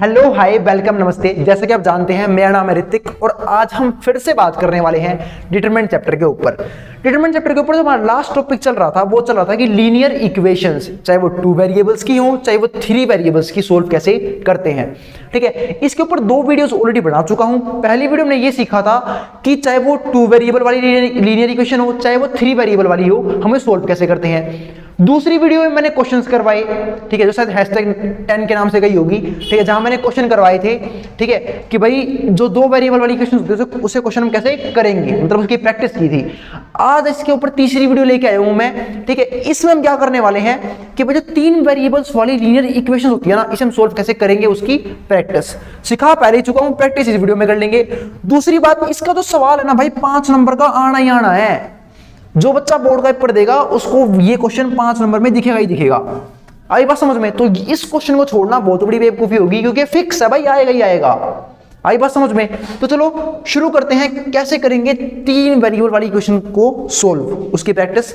Hello hi welcome नमस्ते। जैसे कि आप जानते हैं मेरा नाम है ऋतिक और आज हम फिर से बात करने वाले हैं डिटरमिनेंट चैप्टर के ऊपर। डिटरमिनेंट चैप्टर के ऊपर जो हमारा लास्ट टॉपिक चल रहा था वो चल रहा था कि लीनियर इक्वेशंस चाहे वो 2 वेरिएबल्स की हो चाहे वो 3 वेरिएबल्स की सोल्व कैसे करते हैं। ठीक है, इसके ऊपर 2 वीडियोस ऑलरेडी बना चुका हूं। पहली वीडियो में ये सीखा था कि चाहे वो 2 वेरिएबल वाली लीनियर इक्वेशन हो चाहे वो 3 वेरिएबल वाली हो हम सोल्व कैसे करते हैं। दूसरी वीडियो में मैंने क्वेश्चंस करवाए, ठीक है, जो शायद #10 के नाम से गई होगी, ठीक है, जहां मैंने क्वेश्चन करवाए थे, ठीक है, कि भाई जो 2 वेरिएबल वाली इक्वेशन होती है उसे क्वेश्चन हम कैसे करेंगे, मतलब उसकी प्रैक्टिस की थी। आज इसके ऊपर तीसरी वीडियो लेके आया हूं मैं, ठीक है। इसमें हम क्या करने वाले हैं कि भाई जो 3 वेरिएबल्स वाली लीनियर इक्वेशन होती है ना, इसे हम सोल्व कैसे करेंगे उसकी प्रैक्टिस सिखा पहले ही चुका हूं, प्रैक्टिस इस वीडियो में कर लेंगे। दूसरी बात, इसका जो सवाल है ना भाई 5 नंबर का आना ही आना है। जो बच्चा बोर्ड का पेपर देगा उसको ये क्वेश्चन 5 नंबर में दिखेगा ही दिखेगा। आई बात समझ में? तो इस क्वेश्चन को छोड़ना बहुत बड़ी बेवकूफी होगी क्योंकि फिक्स है भाई, आएगा ही आएगा। आई बात समझ में? तो चलो शुरू करते हैं, कैसे करेंगे 3 वेरिएबल वाली इक्वेशन को सोल्व, उसकी प्रैक्टिस।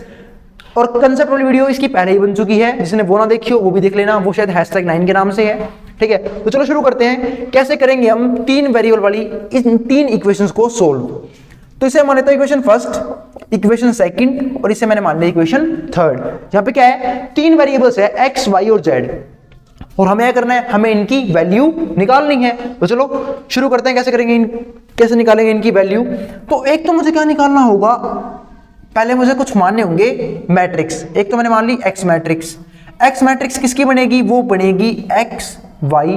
और कंसेप्ट वाली वीडियो इसकी पहले ही बन चुकी है, जिसने वो ना देखी हो वो भी देख लेना, वो शायद #9 के नाम से है। ठीक है, तो चलो शुरू करते हैं, कैसे करेंगे हम 3 वेरिएबल वाली इन 3 इक्वेशंस को सोल्व। तो इसे मान लेते हैं इक्वेशन फर्स्ट, इक्वेशन सेकंड और इसे मैंने मान लिया इक्वेशन थर्ड। यहां पे क्या है, 3 वेरिएबल्स है x, y और z और हमें क्या करना है, हमें इनकी वैल्यू निकालनी है। तो चलो शुरू करते हैं, कैसे करेंगे कैसे निकालेंगे इनकी वैल्यू। तो एक तो मुझे क्या निकालना होगा, पहले मुझे कुछ मानने होंगे मैट्रिक्स। एक तो मैंने मान ली x मैट्रिक्स। x मैट्रिक्स किसकी बनेगी, वो बनेगी x, y,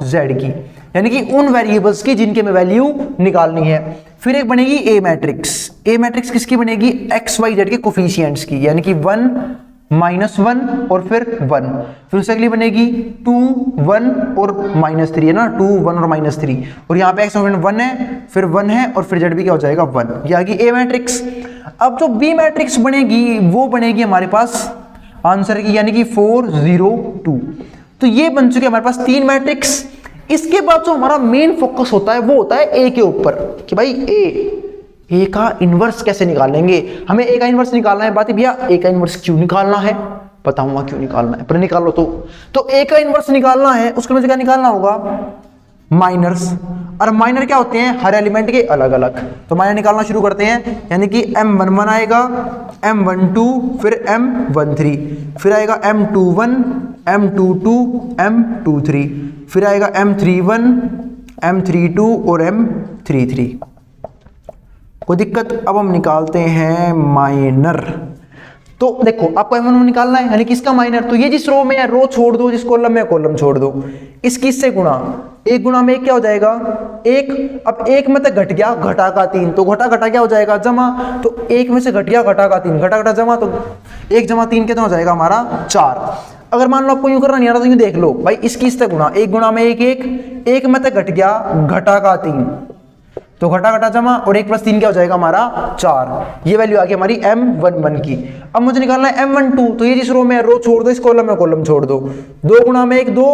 z की, यानी कि उन वेरिएबल्स की जिनके में वैल्यू निकालनी है। फिर एक बनेगी ए मैट्रिक्स। ए मैट्रिक्स किसकी बनेगी, एक्स वाई जेड के कोफिशिएंट्स की, यानी कि 1, -1 और फिर 1। फिर उससे अगली बनेगी 2, 1 और -3 है ना, 2, 1 और -3। और यहाँ पे एक्स 1 है, फिर 1 है और फिर जेड भी क्या हो जाएगा 1। ये आ गई ए मैट्रिक्स। अब जो बी मैट्रिक्स बनेगी वो बनेगी हमारे पास आंसर की, यानी कि 4, 0, 2। तो ये बन चुके हमारे पास 3 मैट्रिक्स। इसके बाद जो हमारा मेन फोकस होता है वो होता है ए के ऊपर, कि भाई ए का इनवर्स कैसे निकालेंगे। हमें ए का इनवर्स निकालना है। बात है भैया, ए का इनवर्स क्यों निकालना है, बताऊंगा क्यों निकालना है, पर निकालो। तो ए का इनवर्स निकालना है, उसके मुझे क्या निकालना होगा, माइनर्स। और माइनर क्या होते हैं, हर एलिमेंट के अलग अलग। तो माइनर निकालना शुरू करते हैं, यानी कि M11 आएगा, M12, फिर M13, फिर आएगा M21, M22, M23, फिर आएगा M31, M32 और M33। कोई दिक्कत? अब हम निकालते हैं माइनर। तो देखो आपको M11 निकालना है, यानी कि इसका माइनर। तो ये जिस रो में है रो छोड़ दो, जिस कॉलम में है कॉलम छोड़ दो। इसकी इससे गुणा, 1 गुणा में 1 क्या हो जाएगा, 1। अब 1 में तक घट गया, घटा का 3, तो घटा घटा क्या हो जाएगा, जमा। तो 1 में से घट गया, घटा का 3, घटा घटा जमा, तो 1 जमा 3 कितना हो जाएगा हमारा 4। अगर मान लो आपको यूं करना नहीं आ रहा तो यूं देख लो भाई, इसकी इससे गुणा, 1 गुणा में 1, 1 में तक घट गया, घटा का 3, तो घटा घटा जमा और 1 + 3 क्या हो जाएगा हमारा 4। ये वैल्यू आ गई हमारी M11 की। अब मुझे निकालना है M12। तो ये जिस रो में रो छोड़ दो, इस कॉलम में कॉलम छोड़ दो। 2 गुणा में 1, 2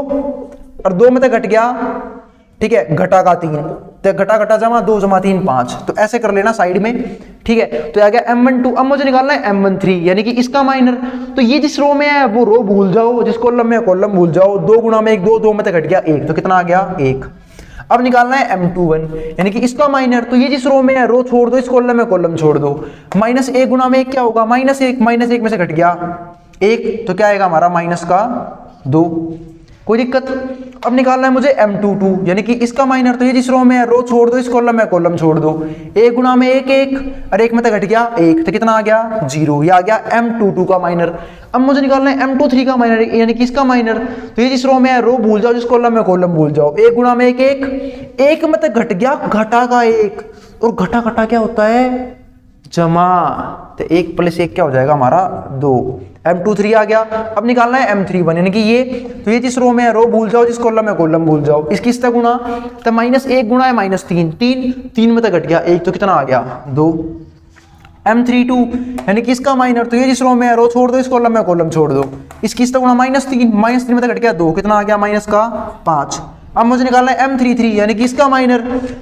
और 2 में तक घट गया, ठीक है, घटा का 3, तो घटा घटा जमा 2 जमा 3 5। तो ऐसे कर लेना साइड में, ठीक है। तो आ गया M12। अब मुझे निकालना है M13, यानी कि इसका माइनर। तो ये जिस रो में है वो रो भूल जाओ, जिस कॉलम में है कॉलम भूल जाओ। 2 गुणा में 1, 2, 2 में तक घट गया 1, तो कितना आ गया 1। अब निकालना है M21, यानी कि इसका माइनर। तो ये जिस रो में है रो छोड़ दो, इस कॉलम में कॉलम छोड़ दो। -1 गुणा में 1 क्या होगा, -1, -1 में से घट गया 1, तो क्या आएगा हमारा माइनस का 2। कोई दिक्कत? अब निकालना है मुझे M22, यानी कि इसका माइनर। तो ये जिस रो में है रो छोड़ दो, इस कॉलम में कॉलम छोड़ दो। 1 गुणा में 1, 1 और 1 में तक घट गया 1, तो कितना आ गया 0। ये आ गया M22 का माइनर। अब मुझे निकालना है M23 का माइनर, यानी कि इसका माइनर। तो ये जिस रो में है रो भूल जाओ, जिस कॉलम में कॉलम भूल जाओ। 1 गुणा में 1, 1 में तक घट गया, घटा का 1, और घटा घटा क्या होता है, जमा। तो 1 + 1 क्या हो जाएगा हमारा 2। M23 आ गया। अब निकालना है M31, यानी कि ये। तो ये जिस रो में है रो भूल जाओ, जिस कॉलम में कॉलम भूल जाओ। इसकी इससे गुणा, तो -1 गुणा है -3, 3 में तक घट गया 1, तो कितना आ गया 2। M32, यानी कि इसका माइनर। तो ये जिस रो में है रो छोड़ दो, इस कॉलम में कॉलम छोड़ दो। इसकी इससे गुणा -3 में तक घट गया 2, कितना आ गया -5। अब मुझे निकालना है M33, यानी कि इसका माइनर।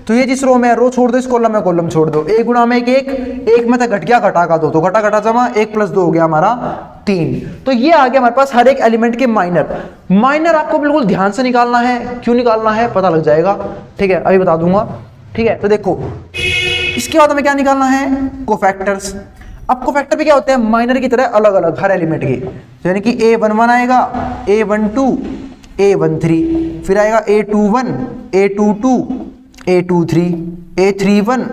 तो ये जिस रो में है रो छोड़ दो, इस कॉलम में कॉलम छोड़ दो। 1 गुणा में 1, 1 में तक घट गया, घटा का 2, तो घटा घटा जमा 1 + 2 हो गया हमारा 3। तो ये आ गया हमारे पास हर एक एलिमेंट के माइनर आपको बिल्कुल ध्यान से निकालना है। क्यों निकालना है पता लग जाएगा, ठीक है, अभी बता दूंगा। ठीक है, तो देखो इसके बाद हमें क्या निकालना है, कोफैक्टर्स। अब कोफैक्टर भी क्या होते हैं, माइनर की तरह अलग अलग हर एलिमेंट के। तो यानी कि A11 आएगा, A12, A13, फिर आएगा A21, A22, A23, A31,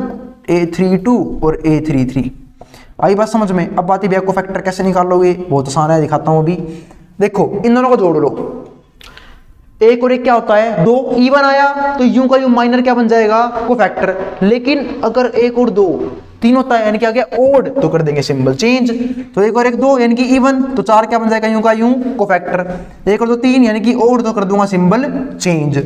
A32 और A33। आई बात समझ में। अब बात ही भैया कोफैक्टर कैसे निकाल लोगे, बहुत आसान है, दिखाता हूं अभी। देखो इन दोनों को जोड़ लो, एक और एक क्या होता है 2, इवन आया तो यूं का यूं माइनर क्या बन जाएगा, कोफैक्टर। लेकिन अगर एक और 2 3 होता है यानी क्या गया ओड, तो कर देंगे सिंबल चेंज। तो एक और एक 2 यानी कि इवन, तो 4 क्या बन जाएगा यूं का यूं, कोफैक्टर। एक और 2 3 यानी कि ओड, तो कर दूंगा सिंबल चेंज।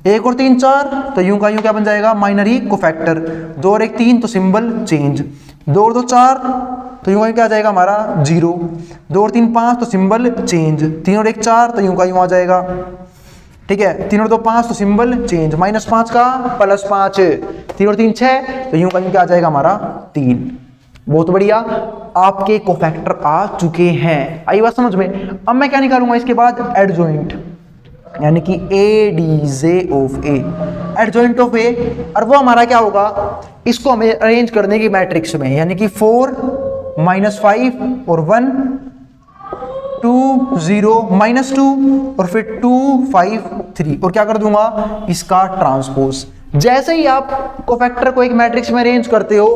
एक और 3 4 तो यूं का यूं क्या बन जाएगा, माइनरी कोफैक्टर। 2 और 1 3 तो सिंबल चेंज। 2 और 2 4 तो यूं का यूं क्या आ जाएगा हमारा 0। 2 और 3 5 तो सिंबल चेंज। 3 और 1 4 तो यूं का यूं आ जाएगा, ठीक है। 3 और 2 5 तो सिंबल चेंज, -5 का +5। 3 और 3 6 तो यूं का यूं क्या आ जाएगा हमारा 3। बहुत बढ़िया, आपके कोफैक्टर आ चुके हैं। आई बात समझ में। अब मैं क्या निकालूंगा इसके बाद, एडजॉइंट, यानी कि ADJ of A, adjoint of A। और वो हमारा क्या होगा, इसको हमें अरेंज करने की मैट्रिक्स में, यानी कि 4 -5 और 1 2 0 -2 और फिर 2 5 3, और क्या कर दूंगा इसका ट्रांसपोज। जैसे ही आप कोफैक्टर को एक मैट्रिक्स में अरेंज करते हो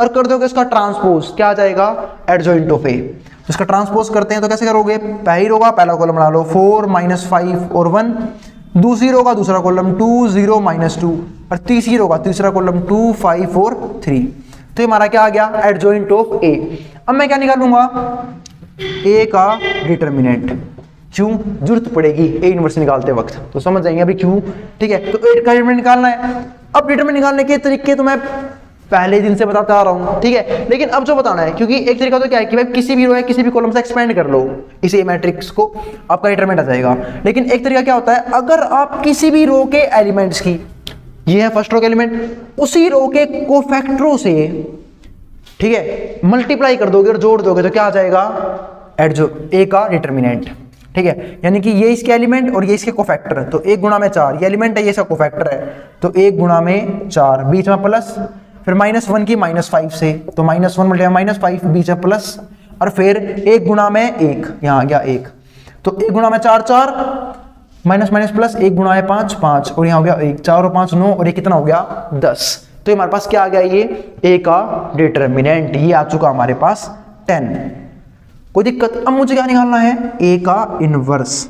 और कर दोगे इसका ट्रांसपोज, क्या आ जाएगा, एडजॉइंट ऑफ ए। इसका ट्रांसपोज करते हैं तो कैसे करोगे, पहली रो का पहला कॉलम बना लो 4 -5 और 1, दूसरी रो का दूसरा कॉलम 2 0 -2, और तीसरी रो का तीसरा कॉलम 2 5 और 3। तो ये हमारा क्या आ गया, एडजॉइंट ऑफ ए। अब मैं क्या निकालूंगा, ए का डिटर्मिनेंट। क्यों, जरूरत पड़ेगी ए इनवर्स निकालते वक्त, तो समझ जाएंगे अभी क्यों। ठीक है, तो ए का डिटर्मिनेंट निकालना है। अब डिटर्मिनेंट निकालने के तरीके तो मैं पहले दिन से बताता आ रहा हूं, ठीक है, लेकिन अब जो बताना है, क्योंकि एक तरीका तो क्या है कि भाई किसी भी रो है किसी भी कॉलम से एक्सपेंड कर लो इस ए मैट्रिक्स को, आपका डिटर्मिनेंट आ जाएगा। लेकिन एक तरीका क्या होता है, अगर आप किसी भी रो के एलिमेंट्स की, ये है फर्स्ट रो के एलिमेंट, उसी रो के कोफैक्टरों से, ठीक है, मल्टीप्लाई कर दोगे और जोड़ दोगे तो क्या आ जाएगा, ए का डिटर्मिनेंट। ठीक है, यानी कि ये इसके एलिमेंट और ये इसके कोफैक्टर है, तो 1 गुणा में 4, ये एलिमेंट है ये इसका कोफैक्टर है, तो 1 गुणा में 4, बीच में प्लस, फिर -1 की -5 से, तो -1 मल्टीप्लाई -5, बीच में प्लस, और फिर 1 गुणा में 1, यहाँ आ गया 1, तो 1 गुणा में 4 4, माइनस माइनस प्लस, 1 गुणा है 5 5, और यहाँ हो गया 1, 4 और 5 9, और ये कितना हो गया 10। तो हमारे पास क्या आ गया, ये ए का डिटर्मिनेंट, ये आ चुका हमारे पास 10। कोई दिक्कत। अब मुझे क्या निकालना है, ए का इनवर्स।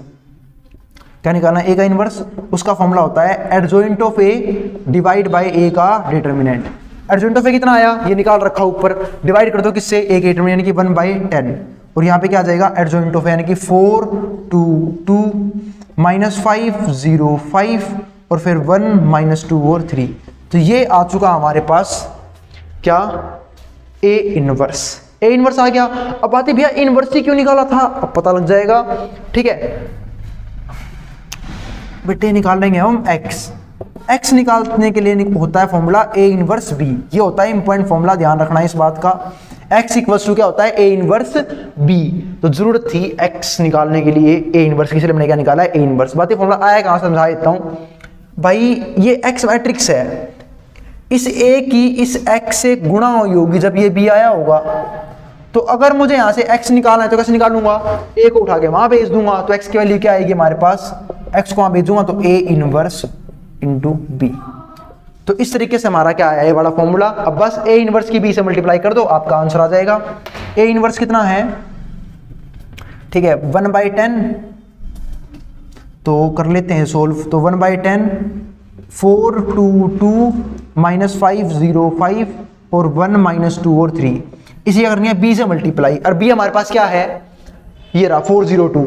क्या निकालना है, ए का इनवर्स। उसका फॉर्मूला होता है adjoint of A divide by A का डिटर्मिनेंट। एडजॉइंट ऑफ ए कितना आया, ये निकाल रखा ऊपर, डिवाइड कर दो किससे, ए के डिटर्मिनेंट, यानी कि 1/10, और यहाँ पे क्या आ जाएगा एडजॉइंट ऑफ ए, यानी कि 4 2 2 -5 0 5, और फिर 1 -2 और 3। तो ये आ चुका हमारे पास क्या, ए इनवर्स। ए इनवर्स आ गया। अब बात है भैया इनवर्स ही क्यों निकाला था, अब पता लग जाएगा। ठीक है बेटे, निकाल लेंगे हम एक्स निकालने के लिए होता है फॉर्मूला ए इनवर्स बी। ये होता है इंपॉर्टेंट फॉर्मूला, ध्यान रखना है इस बात का। एक्स इक्वल्स टू क्या होता है, ए इनवर्स बी। तो जरूरत थी एक्स निकालने के लिए ए इनवर्स की, इसलिए मैंने क्या निकाला है, ए इनवर्स। बात ये फॉर्मूला आया कहां से, समझा देता हूं भाई। ये एक्स मैट्रिक्स है, इस ए की इस एक्स से गुणा हुई होगी जब ये बी आया होगा। तो अगर मुझे यहां से x निकालना है तो कैसे निकालूंगा, a को उठा के वहां भेज दूंगा, तो x की वैल्यू क्या आएगी हमारे पास, x को वहां भेजूंगा तो a इनवर्स इंटू बी। तो इस तरीके से हमारा क्या आया, ये वाला फॉर्मूला। अब बस a इनवर्स की b से मल्टीप्लाई कर दो, आपका आंसर आ जाएगा। a इनवर्स कितना है, ठीक है 1/10, तो कर लेते हैं सोल्व। तो 1/10, 4 2 2 -5 0 5 और 1 -2 और 3। इसी का करनी है b से मल्टीप्लाई, और b हमारे पास क्या है, ये रहा 402।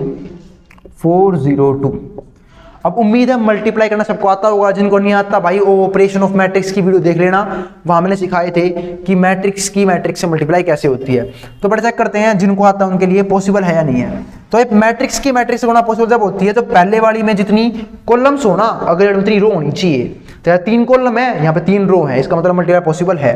अब उम्मीद है मल्टीप्लाई करना सबको आता होगा, जिनको नहीं आता भाई वो ऑपरेशन ऑफ मैट्रिक्स की वीडियो देख लेना, वहां मैंने सिखाए थे कि मैट्रिक्स से मल्टीप्लाई कैसे होती है। तो बड़े चेक करते हैं जिनको आता है उनके लिए पॉसिबल है या नहीं है। तो एक मैट्रिक्स की मैट्रिक्स होना पॉसिबल जब होती है तो पहले वाली में जितनी कॉलम्स हो ना, अगर उतनी रो होनी चाहिए। तो 3 कॉलम है, यहाँ पे 3 रो है, इसका मतलब मल्टीप्लाई पॉसिबल है।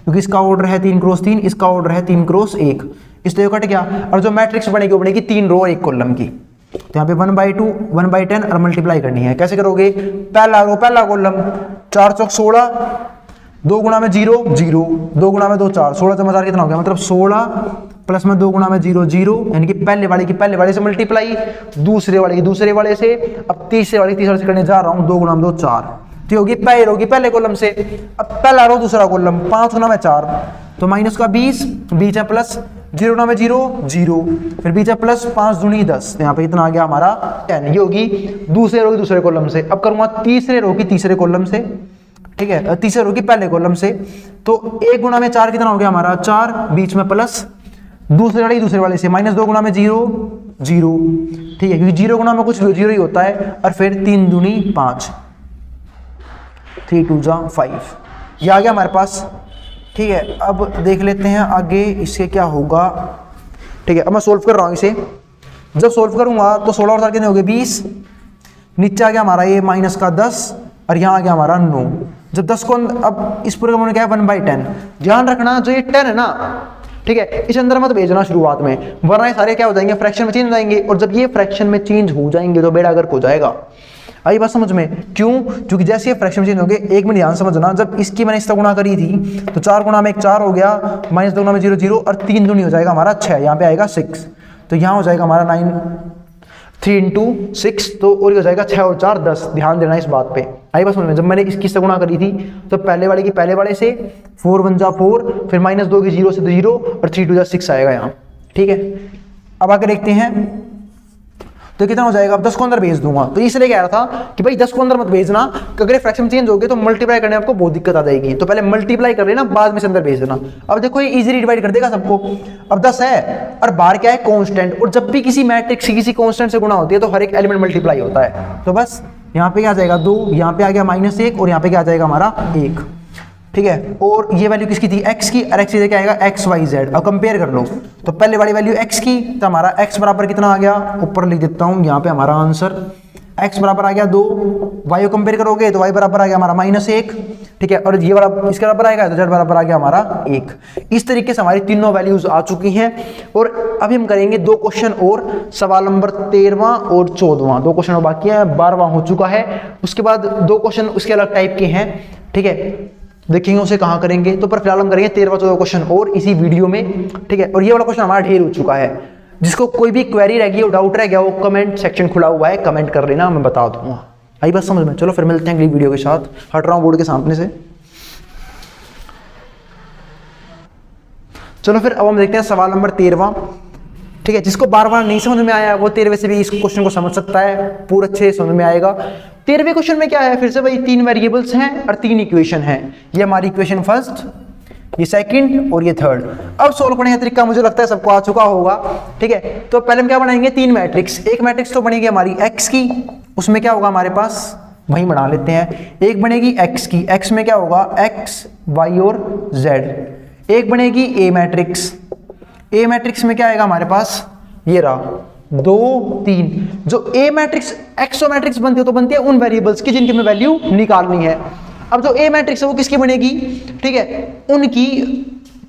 क्योंकि इसका ऑर्डर है 3 क्रॉस 3, इसका ऑर्डर है 3 क्रॉस 1, इसलिए कट गया। और जो मैट्रिक्स बनेगी वो बनेगी 3 रो और 1 कॉलम की। तो यहाँ पे 1/2 1/10 और मल्टीप्लाई करनी है। कैसे करोगे? पहला रो पहला कॉलम, 4 चौक 16, 2 गुणा में 0 0, 2 गुणा में 2 4, 16 जमा 4 कितना हो गया? मतलब 16 प्लस में 2 गुणा में 0 0, यानी कि पहले वाले की पहले वाले से मल्टीप्लाई, दूसरे वाले की दूसरे वाले से, अब तीसरे वाले की तीसरे से करने जा रहा हूँ। 2 गुणा में 2 4, तो होगी पहले रो की पहले कॉलम से। अब पहला रो दूसरा कॉलम, 5 गुणा में 4, तो माइनस का 20, बीच है प्लस, 0 गुणा में 0 0, फिर बीच है प्लस, 5 दूनी 10, यहाँ पे कितना आ गया हमारा 10। ये होगी दूसरे रो की दूसरे कॉलम से। अब करूंगा तीसरे रो की तीसरे कॉलम से, ठीक है, तीसरे रो की पहले कॉलम से। तो 1 गुणा में 4 कितना हो गया हमारा 4, बीच में प्लस, दूसरे वाले दूसरे वाले से माइनस, 2 गुणा में 0 0, ठीक है, क्योंकि 0 गुणा में कुछ 0 ही होता है। और फिर 3 दूनी 5, 3 2 जा 5, ये आ गया हमारे पास, ठीक है। अब देख लेते हैं आगे इससे क्या होगा, ठीक है। अब मैं सोल्व कर रहा हूँ इसे। जब सोल्व करूंगा तो 16 और 4 कितने हो गए 20, नीचे आ गया हमारा ये माइनस का 10 और यहाँ आ गया हमारा 9। जब 10 को अब इस पूरे का क्या है 1/10। ध्यान रखना जो ये 10 है ना, ठीक है, इस अंदर मत भेजना शुरुआत में, वरना ये सारे क्या हो जाएंगे फ्रैक्शन में चेंज हो जाएंगे। और जब ये फ्रैक्शन में चेंज हो जाएंगे तो बेड़ा गर्क हो जाएगा। आई बात समझ में? क्यों? क्योंकि जैसे ये फ्रैक्शन चेंज हो गए, एक मिनट ध्यान समझना, जब इसकी मैंने इससे गुणा करी थी तो 4 गुणा में 1 4 हो गया, माइनस 2 गुणा में 0 0, और 3 दूनी हो जाएगा हमारा 6, यहाँ पे आएगा 6, तो यहाँ हो जाएगा हमारा 9 3 into 6, तो और हो जाएगा 6 और 4 10। ध्यान देना इस बात पे। आई बात समझ में? जब मैंने इसकी से गुणा करी थी तो पहले वाले की पहले वाले से 4 1 जा 4, फिर माइनस 2 की 0 से 0, और 3 2 जा 6 आएगा यहाँ, ठीक है। अब आकर देखते हैं तो कितना हो जाएगा। अब 10 को अंदर भेज दूंगा, तो इसलिए कह रहा था कि भाई 10 को अंदर मत भेजना, अगर फ्रैक्शन चेंज हो गए तो मल्टीप्लाई करने में आपको बहुत दिक्कत आ जाएगी। तो पहले मल्टीप्लाई कर लेना, बाद में से अंदर भेज देना। अब देखो ये इजीली डिवाइड कर देगा सबको। अब 10 है और बाहर क्या है कांस्टेंट, और जब भी किसी मैट्रिक्स किसी कांस्टेंट से गुणा होती है तो हर एक एलिमेंट मल्टीप्लाई होता है। तो बस यहाँ पे क्या आ जाएगा 2, यहाँ पे आ गया -1, और यहाँ पे क्या आ जाएगा हमारा 1, ठीक है। और ये वैल्यू किसकी थी? x की, और x की क्या आएगा x y z। अब कंपेयर कर लो, तो पहले वाली वैल्यू x की, तो हमारा x बराबर कितना आ गया, ऊपर लिख देता हूं यहाँ पे हमारा आंसर, x बराबर आ गया 2, y को कंपेयर करोगे तो y बराबर आ गया हमारा -1, ठीक है। और ये वाला इसके बराबर आएगा तो z बराबर आ गया हमारा 1। इस तरीके से हमारी तीनों वैल्यूज आ चुकी हैं। और अभी हम करेंगे 2 क्वेश्चन और, सवाल नंबर 13वां और 14वां, 2 क्वेश्चन और बाकी है, 12वां हो चुका है। उसके बाद 2 क्वेश्चन उसके अलग टाइप के हैं, ठीक है, देखेंगे उसे कहाँ करेंगे। तो पर फिलहाल हम करेंगे 13वां 14वां क्वेश्चन और इसी वीडियो में, ठीक है। और ये वाला क्वेश्चन हमारा ढेर हो चुका है। जिसको कोई भी क्वेरी रह गई और डाउट रह गया, वो कमेंट सेक्शन खुला हुआ है, कमेंट कर लेना, मैं बता दूंगा। आई बात समझ में? चलो फिर मिलते हैं अगली वीडियो के साथ। हट रहा हूँ बोर्ड के सामने से। चलो फिर अब हम देखते हैं सवाल नंबर 13वां, ठीक है। जिसको बार बार नहीं समझ में आया वो 13वें से भी इस क्वेश्चन को समझ सकता है, पूरा अच्छे समझ में आएगा। 13वें क्वेश्चन में क्या है, फिर से भाई 3 वेरिएबल्स हैं और 3 इक्वेशन हैं। ये हमारी इक्वेशन फर्स्ट, ये सेकंड और ये थर्ड। अब सोल्व करने का तरीका मुझे लगता है सबको आ चुका होगा, ठीक है। तो पहले हम क्या बनाएंगे 3 मैट्रिक्स। एक मैट्रिक्स तो बनेगी हमारी x की, उसमें क्या होगा हमारे पास, वही बना लेते हैं। एक बनेगी x की, x में क्या होगा x y और z। एक बनेगी a मैट्रिक्स, a मैट्रिक्स में क्या आएगा हमारे पास, ये रहा 2 3। जो a मैट्रिक्स एक्सो मैट्रिक्स बनती है तो बनती है उन वेरिएबल्स की जिनकी हमें वैल्यू निकालनी है। अब जो a मैट्रिक्स है वो किसकी बनेगी, ठीक है, उनकी,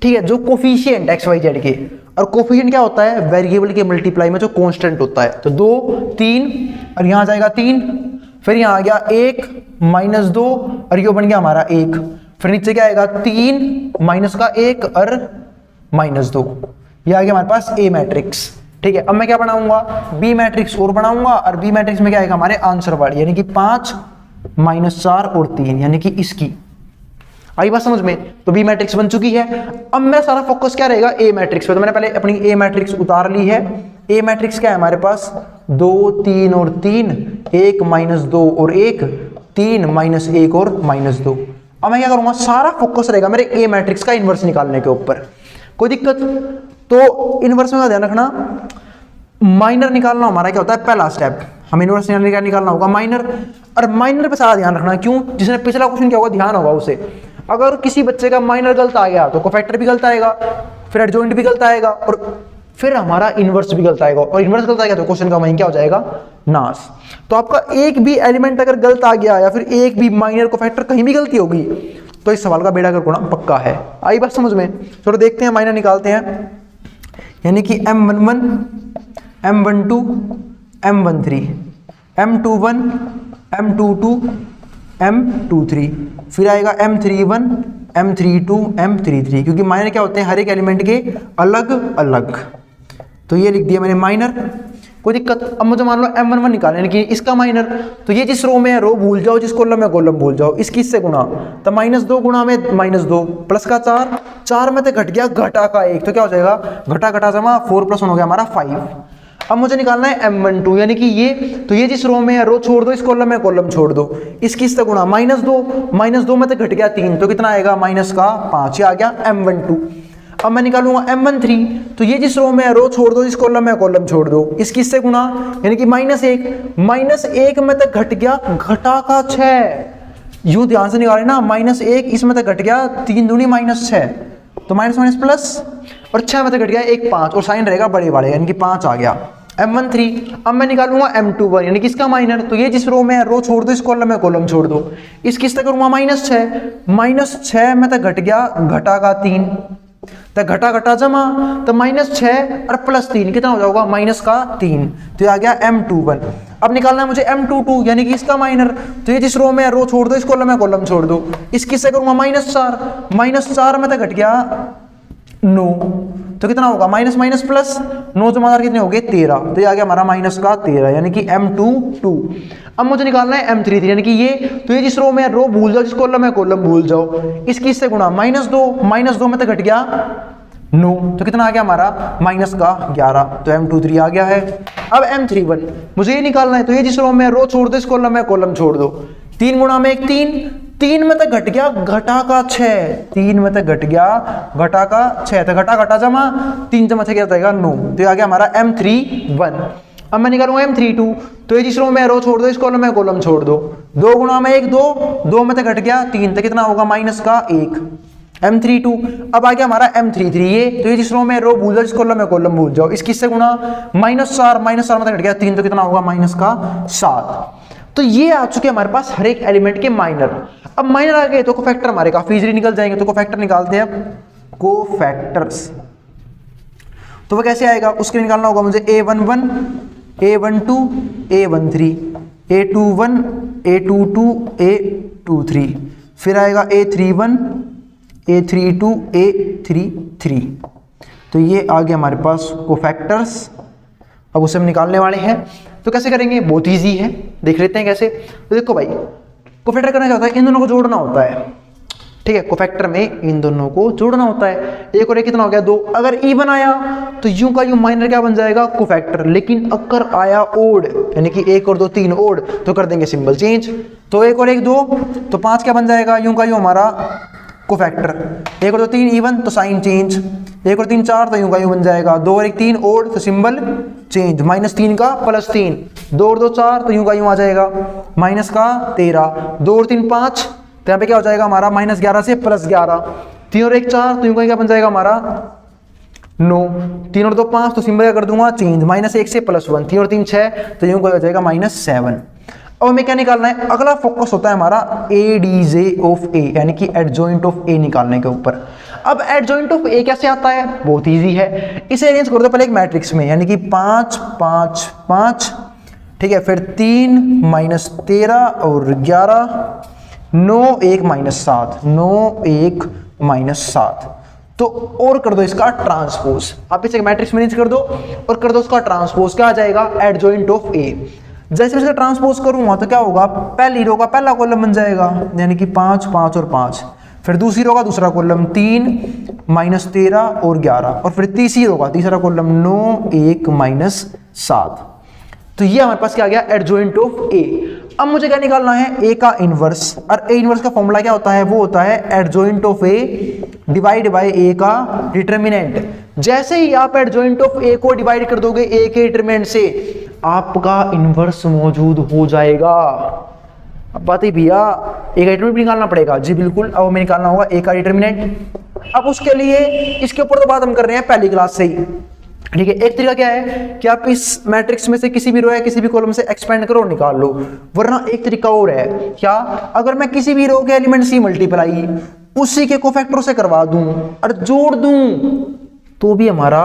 ठीक है, जो कोफिशिएंट x y z के। और कोफिशिएंट क्या होता है, वेरिएबल के मल्टीप्लाई में जो कांस्टेंट होता है। तो 2 3 और यहाँ आ जाएगा 3, फिर यहाँ आ गया 1 -2 और ये बन गया हमारा 1, फिर नीचे क्या आएगा 3 माइनस का 1 और -2। ये आ गया हमारे पास a मैट्रिक्स, ठीक है। अब मैं क्या बनाऊंगा, b मैट्रिक्स और बनाऊंगा, और b मैट्रिक्स में क्या आएगा हमारे आंसर वर्ड, यानी कि 5 -4 और 3, यानी कि इसकी। आई बात समझ में? तो b मैट्रिक्स बन चुकी है। अब मेरा सारा फोकस क्या रहेगा a मैट्रिक्स पे। तो मैंने पहले अपनी a मैट्रिक्स उतार ली है। a मैट्रिक्स क्या है हमारे पास, 2 3 और 3, 1 -2 और 1, 3 -1 और -2। अब मैं क्या करूंगा, सारा फोकस रहेगा मेरे a मैट्रिक्स का इनवर्स निकालने के ऊपर। कोई दिक्कत? तो इनवर्स में ध्यान रखना, माइनर निकालना हमारा क्या होता है, पहला स्टेप। हमें इनवर्स निकालना होगा माइनर, और माइनर पे सारा ध्यान रखना। क्यों? जिसने पिछला क्वेश्चन क्या होगा ध्यान होगा उसे। अगर किसी बच्चे का माइनर गलत आ गया तो कोफैक्टर भी गलत आएगा, फिर एडजॉइंट भी गलत आएगा, और फिर हमारा इनवर्स भी गलत आएगा। और इनवर्स गलत आएगा तो क्वेश्चन का वहीं क्या हो जाएगा, नाश। तो आपका एक भी एलिमेंट अगर गलत आ गया या फिर एक भी माइनर कोफैक्टर कहीं भी गलती होगी तो इस सवाल का बेड़ा गर्क होना पक्का है। आई बात समझ में? चलो देखते हैं, माइनर निकालते हैं। यानी कि M11, M12, M13, M21, M22, M23, फिर आएगा M31, M32, M33, क्योंकि माइनर क्या होते हैं, हर एक एलिमेंट के अलग अलग। तो ये लिख दिया मैंने माइनर, कोई दिक्कत। अब मुझे मान लो M11 निकालना है, यानी कि इसका माइनर, तो ये जिस रो में है रो भूल जाओ, जिस कॉलम में कॉलम भूल जाओ, इसकी इससे गुणा, तो -2 गुणा में -2 प्लस का 4, 4 में तो घट गया घटा का 1, तो क्या हो जाएगा, घटा घटा जमा 4 + 1 हो गया हमारा 5। अब मुझे निकालना है M12, यानी कि ये, तो ये जिस रो में है रो छोड़ दो, इस कॉलम में कॉलम छोड़ दो, इसकी इससे गुणा, -2 में तो घट गया 3, तो कितना आएगा -5, ये आ गया M12। अब मैं निकालूंगा M13, तो ये जिस रो में है रो छोड़ दो, इस कॉलम में कॉलम छोड़ दो, इसकी इससे गुणा, यानी कि -1 में तो घट गया घटा का 6, यूं ध्यान से निकाले ना, -1 इसमें तो घट गया 3 दूनी -6, तो माइनस प्लस, और 6 में तो घट गया 1 5, और साइन रहेगा बड़े वाले, यानी कि 5 आ गया M13। अब मैं निकालूंगा M21, यानी कि इसका माइनर, तो ये जिस रो में है रो छोड़ दो, इस कॉलम में कॉलम छोड़ दो, इसकी इससे करूंगा -6 में तो घट गया घटा का 3, तो घटा घटा जमा, तो -6 और +3 कितना हो जाएगा -3, तो ये आ गया M21। अब निकालना है मुझे M22, यानी कि इसका माइनर, तो ये जिस रो में है रो छोड़ दो, इस कॉलम में कॉलम छोड़ दो, इसकी से करूंगा -4 में तो घट गया 9, तो कितना होगा माइनस प्लस 9 जमा कितने हो गए 13, तो ये आ गया हमारा -13, यानी कि M22। अब मुझे निकालना है M33, यानी कि ये, तो ये जिस रो में है रो भूल जाओ, जिस कॉलम में कॉलम भूल जाओ, इसकी इससे गुणा, -2 में तो घट गया 9, तो कितना आ गया हमारा -11, तो M23 आ गया है। अब M31 मुझे ये निकालना है, तो ये जिस रो में रो छोड़ दो, इस कॉलम में कॉलम छोड़ दो, 3 गुणा में 1 3 में तो घट गया घटा का 6, 3 में तो घट गया घटा का 6, तो घटा घटा जमा 3 जमा 6 क्या जाएगा 9, तो ये आ गया हमारा M31। अब मैं निकालूंगा M32, तो ये जिस रो में रो छोड़ दो, इस कॉलम में कॉलम छोड़ दो, 2 गुणा में 1 2 में तो घट गया 3, तो कितना होगा -1, M32। अब आ गया हमारा M33, ये, तो ये जिस रो में रो भूल जाओ, जिस कॉलम में कॉलम भूल जाओ, इसकी से गुणा, -4 में तो घट गया 3, तो कितना होगा -7। तो ये आ चुके हमारे पास हर एक एलिमेंट के माइनर। अब माइनर आ गए तो कोफैक्टर हमारे काफी इजीली निकल जाएंगे, तो कोफैक्टर निकालते हैं। कोफैक्टर्स तो वो कैसे आएगा, उसके लिए निकालना होगा मुझे A11, A12, A13, A21, A22, A23, फिर आएगा A31, A32, A33। तो ये आ गया हमारे पास कोफैक्टर्स। अब उसे हम निकालने वाले हैं, तो कैसे करेंगे, बहुत इजी है, देख लेते हैं कैसे। तो देखो भाई, कोफैक्टर करना क्या होता है, इन दोनों को जोड़ना होता है, ठीक है। कोफैक्टर में इन दोनों को जोड़ना होता है, एक और एक कितना हो गया 2। अगर इवन आया तो यूं का यूं माइनर क्या बन जाएगा, कोफैक्टर। लेकिन अगर आया ओड, यानी कि 1 और 2 3 ओड, तो कर देंगे सिंबल चेंज। तो 1 और 1 2, तो 5 क्या बन जाएगा, यूं का यूं हमारा कोफैक्टर। 1 और 2 3 इवन, तो साइन चेंज। 1 और 3 4, तो यूं का यूं बन जाएगा। 2 और 1 3 ओड, तो सिंबल चेंज। -3 का +3, 2 और 2 4, तो यूं का यूं आ जाएगा -13। 2 और 3 5, तो यहाँ पे क्या हो जाएगा हमारा -11 से +11। 3 और 1 4, तो यूं का क्या बन जाएगा हमारा 9। 3 और 2 5, तो सिंबल क्या कर दूंगा चेंज, -1 से +1। 3 और 3 6, तो यूं का हो जाएगा -7। अब हमें क्या निकालना है, अगला फोकस होता है हमारा ADJ ऑफ A, यानी कि एडजॉइंट ऑफ A निकालने के ऊपर। अब एडजॉइंट ऑफ A कैसे आता है, बहुत इजी है। इसे अरेंज कर दो पहले एक मैट्रिक्स में, यानी कि 5 5 5, ठीक है। फिर 3 -13 और 11, 9 1 -7, 9 1 -7। तो और कर दो इसका ट्रांसपोज, आप इसे मैट्रिक्स में अरेंज कर दो और कर दो उसका ट्रांसपोज, क्या आ जाएगा एडजॉइंट ऑफ A। जैसे मैं इसका ट्रांसपोज करूंगा तो क्या होगा, पहली रो का पहला कॉलम बन जाएगा, यानी कि 5 5 और 5। फिर दूसरी रो का दूसरा कॉलम 3 -13 और 11, और फिर तीसरी रो का तीसरा कॉलम 9 1 -7। तो ये हमारे पास क्या आ गया, एडजॉइंट ऑफ A। अब मुझे क्या निकालना है, A का इनवर्स, और A इनवर्स का फॉर्मूला क्या होता है, वो होता है adjoint of A divide by A का डिटरमिनेंट। जैसे ही आप एडजॉइंट ऑफ A को डिवाइड कर दोगे A के डिटरमिनेंट से, आपका इनवर्स मौजूद हो जाएगा। अब बात है भैया, A का डिटरमिनेंट निकालना पड़ेगा, जी बिल्कुल। अब हमें निकालना होगा A का डिटरमिनेंट। अब उसके लिए इसके ऊपर तो बात हम कर रहे हैं पहली क्लास से ही, ठीक है। एक तरीका क्या है कि आप इस मैट्रिक्स में से किसी भी रो या किसी भी कॉलम से एक्सपेंड करो और निकाल लो, वरना एक तरीका और है क्या, अगर मैं किसी भी रो के एलिमेंट सी मल्टीप्लाई उसी के कोफैक्टरों से करवा दूं और जोड़ दूं तो भी हमारा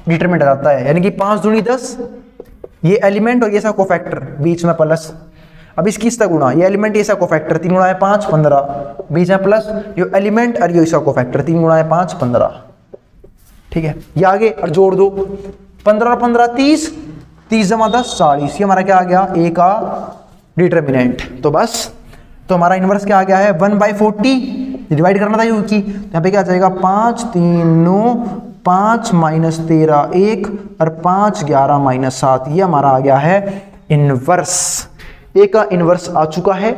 डिटरमिनेंट आ जाता है। यानी कि 5 दूनी 10, ये एलिमेंट और ये सा कोफैक्टर बीच में प्लस, अब इसकी इसका गुणा, ये एलिमेंट ये सा कोफैक्टर 3 गुणा है 5 15, बीच में प्लस ये एलिमेंट और ये इसका कोफैक्टर 3 गुणा है 5 15। ठीक है, ये आगे और जोड़ दो 15 और 15 30, 30 जमा 10 40, ये हमारा क्या आ गया ए का डिटरमिनेंट। तो बस तो हमारा इनवर्स क्या आ गया है 1/40, डिवाइड करना था यू की, यहाँ पे क्या आ जाएगा 5 3 9 5 माइनस 13 1 और 5 11 माइनस 7, ये हमारा आ गया है इनवर्स। ए का इनवर्स आ चुका है।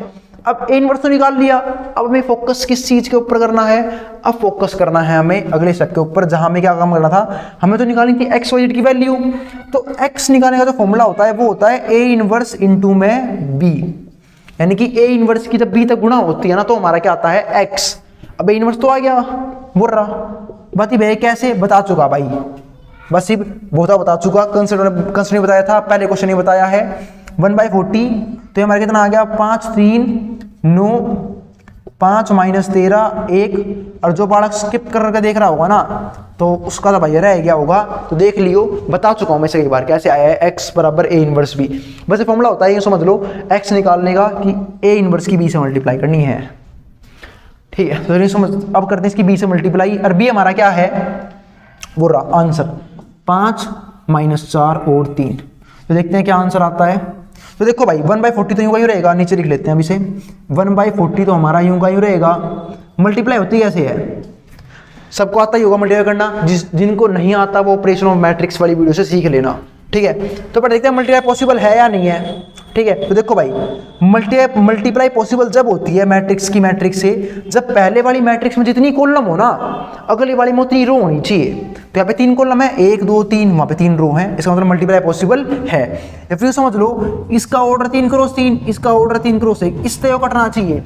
अब ए इनवर्स तो निकाल लिया, अब हमें फोकस किस चीज के ऊपर करना है, अब फोकस करना है हमें अगले स्टेप के ऊपर, जहां हमें क्या काम करना था, हमें तो निकालनी थी एक्स वाई जेड की वैल्यू। तो एक्स निकालने का जो फॉर्मूला होता है वो होता है ए इनवर्स इंटू में बी, यानी कि ए इनवर्स की जब बी तक गुणा होती है ना तो हमारा क्या आता है एक्स। अब ए इनवर्स तो आ गया, बोल रहा बात भाई कैसे बता चुका भाई, बस सिर्फ बहुत बता चुका, कंसेप्ट नहीं बताया था, पहले क्वेश्चन नहीं बताया है। 1/40 तो हमारे कितना आ गया 5 3 9 5 माइनस 13 1, और जो बालक स्किप करके देख रहा होगा ना तो उसका तो भाई रह गया होगा, तो देख लियो, बता चुका हूं मैं से एक बार कैसे आया है एक्स बराबर ए इनवर्स बी। बस ये फॉर्मूला होता है, ये समझ लो एक्स निकालने का कि ए इनवर्स की बी से मल्टीप्लाई करनी है। ठीक है, तो ये समझ, अब करते हैं इसकी बी से मल्टीप्लाई, और बी हमारा क्या है वो रहा आंसर 5 माइनस 4 और 3। तो देखते हैं क्या आंसर आता है। तो देखो भाई 1/40 तो यूं का यूं रहेगा, नीचे लिख लेते हैं अभी से 1/40 तो हमारा यूं का यूं रहेगा, मल्टीप्लाई होती कैसे है सबको आता ही होगा मल्टीप्लाई करना, जिनको नहीं आता वो ऑपरेशन ऑफ मैट्रिक्स वाली वीडियो से सीख लेना। ठीक है, तो पर देखते हैं मल्टीप्लाई पॉसिबल है या नहीं है। ठीक है, तो देखो भाई मल्टीप्लाई पॉसिबल जब होती है मैट्रिक्स की मैट्रिक्स से, जब पहले वाली मैट्रिक्स में जितनी कॉलम हो ना अगली वाली में उतनी रो होनी चाहिए। तो यहाँ पे 3 कॉलम है 1 2 3, वहाँ पे 3 रो हैं, इसका मतलब मल्टीप्लाई पॉसिबल है। या फिर समझ लो इसका ऑर्डर 3 क्रॉस 3, इसका ऑर्डर 3 क्रॉस 1, इस तरह कटना चाहिए,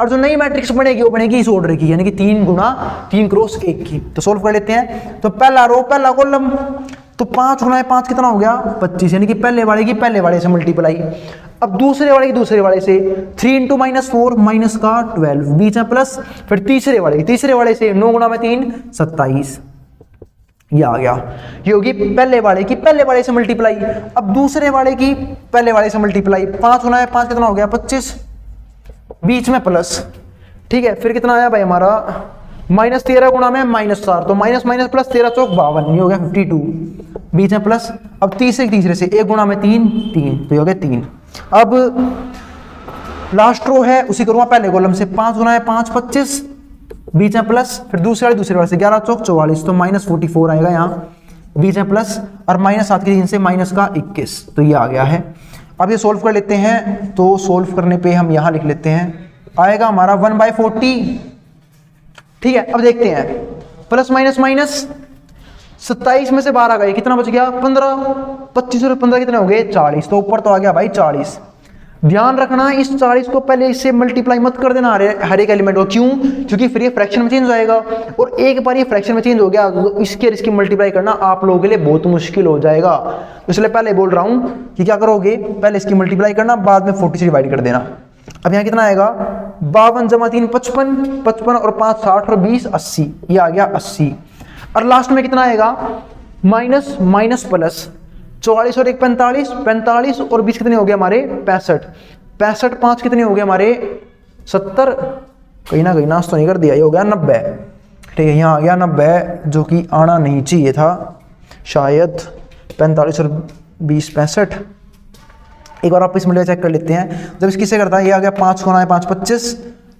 और जो नई मैट्रिक्स बनेगी वो बनेगी इस ऑर्डर की, यानी कि 3 गुणा 3 क्रॉस 1 की। तो सोल्व कर लेते हैं। तो पहला रो पहला कॉलम, तो 5 गुणा 5 कितना हो गया 25, यानी कि पहले वाले की पहले वाले से मल्टीप्लाई। अब दूसरे वाले की दूसरे वाले से 3 इंटू -4 माइनस का 12, बीच में प्लस, फिर तीसरे वाले से 9 गुणा में 3 27, ये आ गया। ये होगी पहले वाले की पहले वाले से मल्टीप्लाई। अब दूसरे वाले की पहले वाले से मल्टीप्लाई, 5 गुणा 5 कितना हो गया 25, बीच में प्लस। ठीक है, फिर कितना आया भाई हमारा -13 गुणा में -4, तो माइनस माइनस प्लस 13 चौक 52, ये हो गया 52, बीच में प्लस। अब तीसरे से 1 गुणा में 3 3, तो ये हो गया 3। अब लास्ट रो है उसी करूँगा पहले कॉलम से, 5 गुणा 5 25, बीच में प्लस, फिर दूसरे वाले से 11 चौक 44, तो -44 आएगा यहाँ, बीच में प्लस, और -7 के 3 से माइनस का 21, तो ये आ गया है। अब ये सोल्व कर लेते हैं, तो सोल्व करने पे हम यहाँ लिख लेते हैं, आएगा हमारा 1/40। ठीक है, अब देखते हैं प्लस माइनस माइनस, 27 में से 12 गए, कितना बच गया 15, 25 और 15 कितने हो गए 40, तो ऊपर तो आ गया भाई 40। ध्यान रखना इस 40 को पहले इससे मल्टीप्लाई मत कर देना हर एक एलिमेंट को, क्यों, क्योंकि फिर ये फ्रैक्शन में चेंज हो जाएगा, और एक बार ये फ्रैक्शन में चेंज हो गया तो इसके और इसकी मल्टीप्लाई करना आप लोगों के लिए बहुत मुश्किल हो जाएगा। इसलिए पहले बोल रहा हूं कि क्या करोगे, पहले इसकी मल्टीप्लाई करना, बाद में 40 से डिवाइड कर देना। अब यहाँ कितना आएगा 52 जमा 3 55, 55 और 5 60 और 20 80, ये आ गया 80। और लास्ट में कितना आएगा माइनस माइनस प्लस, 44 और 1 45, 45 और 20 कितने हो गए हमारे 65, 65 5 कितने हो गए हमारे 70, कहीं ना कहीं नाश तो नहीं कर दिया, ये हो गया 90। ठीक है, यहाँ आ गया 90, जो कि आना नहीं चाहिए था शायद, 45 और 20 65। एक बार आप इस मल्टीप्लाई चेक कर लेते हैं, जब इसकी से करता है, ये आ गया 5 गुणा 5 25,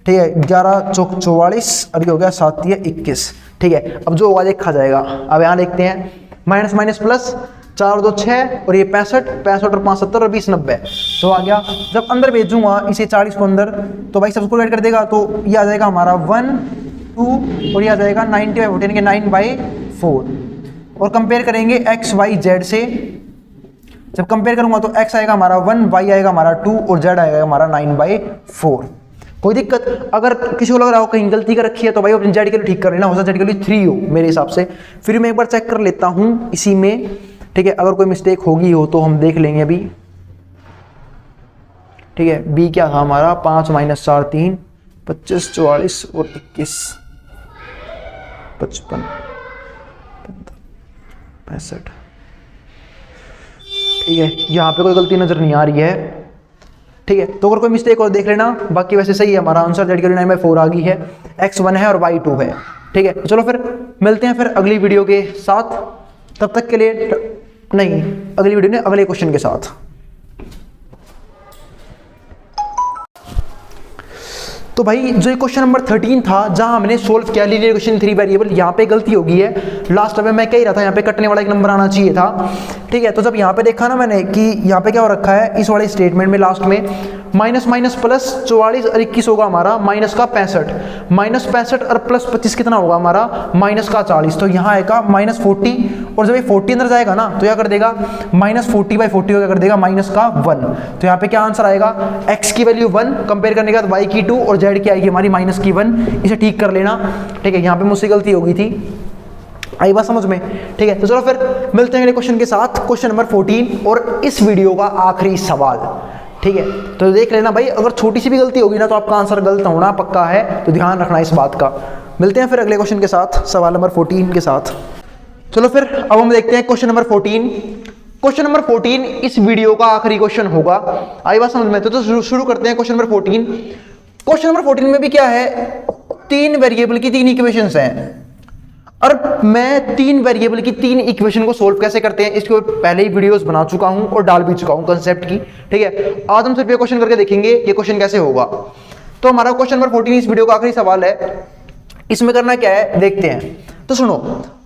ठीक है, 11 चौक 44, और ये हो गया 7 21। ठीक है, अब जो होगा देखा जाएगा। अब यहाँ देखते हैं माइनस माइनस प्लस, 4 2 6, और ये 65, 65 और 5 70 और 20 90, तो आ गया। जब अंदर भेजूंगा इसे 40 को अंदर, तो भाई सबको ऐड कर देगा, तो ये आ जाएगा हमारा 1 2, और ये आ जाएगा 90/4, यानी कि 9/4। और कंपेयर करेंगे एक्स वाई जेड से, जब कंपेयर करूंगा तो x आएगा हमारा 1, y आएगा हमारा 2, और z आएगा हमारा 9/4। कोई दिक्कत अगर किसी को लग रहा हो कहीं गलती कर रखी है तो भाई अपनी जेड के लिए ठीक कर लेना, हो सकता है जेड के लिए 3 हो मेरे हिसाब से। फिर मैं एक बार चेक कर लेता हूँ इसी में, ठीक है, अगर कोई मिस्टेक होगी हो तो हम देख लेंगे अभी। ठीक है, बी क्या था हमारा, 5 - 4 3 25 44 और 21 55 65। ठीक है, यहाँ पे कोई गलती नजर नहीं आ रही है। ठीक है, तो अगर कोई मिस्टेक हो देख लेना, बाकी वैसे सही है हमारा आंसर। जेड के लिए 9/4 आ गई है, x 1 है और y 2 है। ठीक है, तो चलो फिर मिलते हैं फिर अगली वीडियो के साथ, तब तक के लिए नहीं, अगली वीडियो में अगले क्वेश्चन के साथ। तो भाई जो ये क्वेश्चन नंबर 13 था, जहां हमने सोल्व किया लीनियर इक्वेशन 3 वेरिएबल, यहाँ पे गलती हो गई है। लास्ट में मैं कह ही रहा था यहाँ पे कटने वाला एक नंबर आना चाहिए था। ठीक है, तो जब यहाँ पे देखा ना मैंने कि यहाँ पे क्या हो रखा है इस वाले स्टेटमेंट में लास्ट में माइनस माइनस प्लस 44 और 21 होगा हमारा माइनस का 65, माइनस 65 और प्लस 25 कितना होगा हमारा माइनस का 40। तो यहाँ आएगा माइनस 40, और जब ये 40 अंदर जाएगा ना तो क्या कर देगा माइनस 40/40 क्या कर देगा माइनस का 1। तो यहाँ पे क्या आंसर आएगा, x की वैल्यू 1 कंपेयर करने के बाद y की 2 और z की आएगी हमारी माइनस की 1। इसे ठीक कर लेना। ठीक है, यहाँ पे मुझसे गलती हो गई थी, आई बात समझ में। ठीक है, तो चलो फिर मिलते हैं अगले क्वेश्चन के साथ, क्वेश्चन नंबर 14 और इस वीडियो का आखिरी सवाल। ठीक है, तो देख लेना भाई, अगर छोटी सी भी गलती होगी ना तो आपका आंसर गलत होना पक्का है, तो ध्यान रखना इस बात का। मिलते हैं फिर अगले क्वेश्चन के साथ, सवाल नंबर 14 के साथ। चलो फिर अब हम देखते हैं क्वेश्चन नंबर 14। क्वेश्चन नंबर 14 इस वीडियो का आखिरी क्वेश्चन होगा, आई बात समझ में। तो शुरू करते हैं क्वेश्चन नंबर 14। क्वेश्चन नंबर 14 में भी क्या है, 3 वेरिएबल की 3 इक्वेशंस हैं, और मैं 3 वेरिएबल की 3 इक्वेशन को सोल्व कैसे करते हैं इसके पहले ही वीडियोस बना चुका हूं और डाल भी चुका हूं कंसेप्ट की। ठीक है, आज हम सिर्फ ये क्वेश्चन करके देखेंगे ये क्वेश्चन कैसे होगा। तो हमारा क्वेश्चन नंबर 14 इस वीडियो का आखिरी सवाल है। इसमें करना क्या है देखते हैं। तो सुनो,